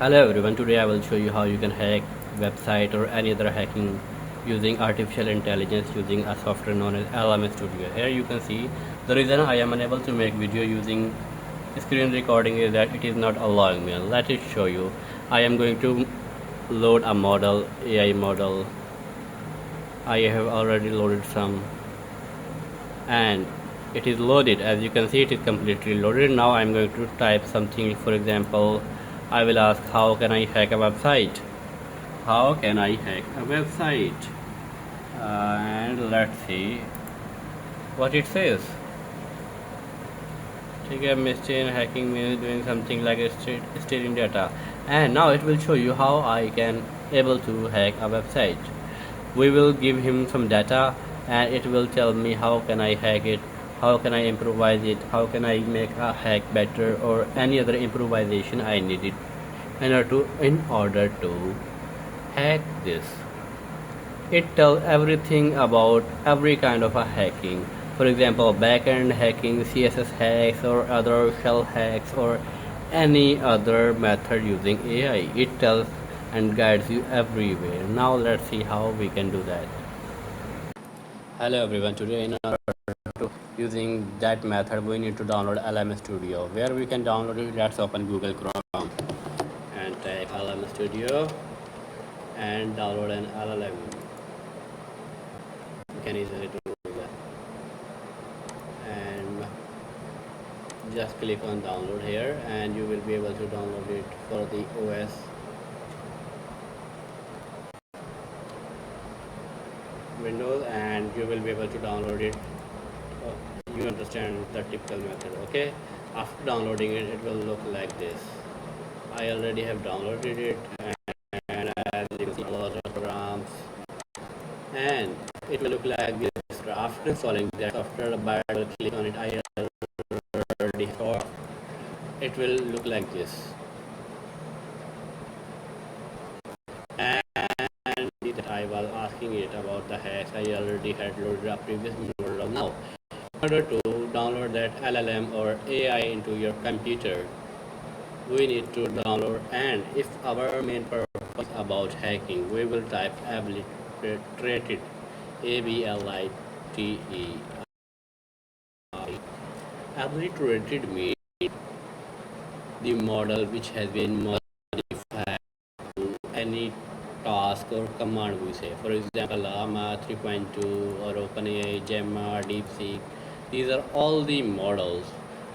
Hello everyone, today I will show you how you can hack website or any other hacking using artificial intelligence using a software known as LM Studio. Here you can see the reason I am unable to make video using screen recording is that it is not allowing me. Let it show you. I am going to load a model, AI model. I have already loaded some and it is loaded. As you can see, it is completely loaded. Now I am going to type something. For example, I will ask how can I hack a website. How can I hack a website? And let's see what it says. Okay, mistake hacking means doing something like stealing data, and now it will show you how I can able to hack a website. We will give him some data and it will tell me how can I hack it, how can I improvise it, how can I make a hack better, or any other improvisation I needed in order to hack this. It tells everything about every kind of a hacking. For example, backend hacking, CSS hacks, or other shell hacks, or any other method using AI. It tells and guides you everywhere. Now let's see how we can do that. Hello everyone, today in order to using that method we need to download LM Studio. Where we can download it, let's open Google Chrome and type LM Studio and download an LLM. You can easily do that and just click on download here and you will be able to download it for the OS. Windows, and you will be able to download it. You understand the typical method. Okay, after downloading it, it will look like this. I already have downloaded it, and as you can see a lot of programs, and it will look like this. After installing that software, I will click on it. I already saw it will look like this. And that I was asking it about the hacks, I already had loaded a previous model. Now, in order to download that LLM or AI into your computer, we need to download, and if our main purpose about hacking, we will type obliterated, ABLITE. Obliterated means the model which has been modified to any task or command we say. For example, Llama 3.2 or OpenAI, Gemma, DeepSeek. These are all the models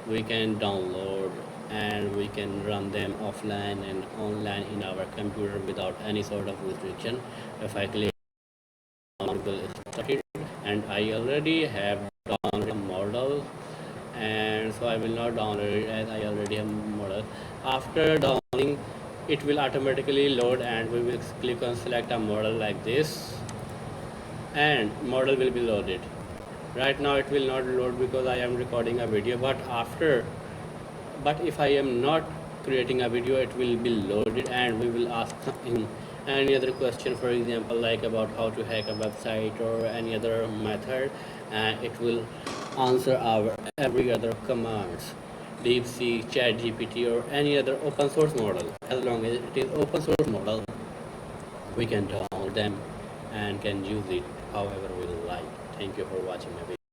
we can download and we can run them offline and online in our computer without any sort of restriction. If I click on Google started, and I already have downloaded a model, and so I will not download it as I already have a model. After downloading, it will automatically load and we will click on select a model like this and model will be loaded. Right now it will not load because I am recording a video, but if I am not creating a video, it will be loaded and we will ask him any other question, for example like about how to hack a website or any other method, and it will answer our every other commands. DeepSeek, ChatGPT, or any other open source model. As long as it is open source model, we can download them and can use it however we like. Thank you for watching my video.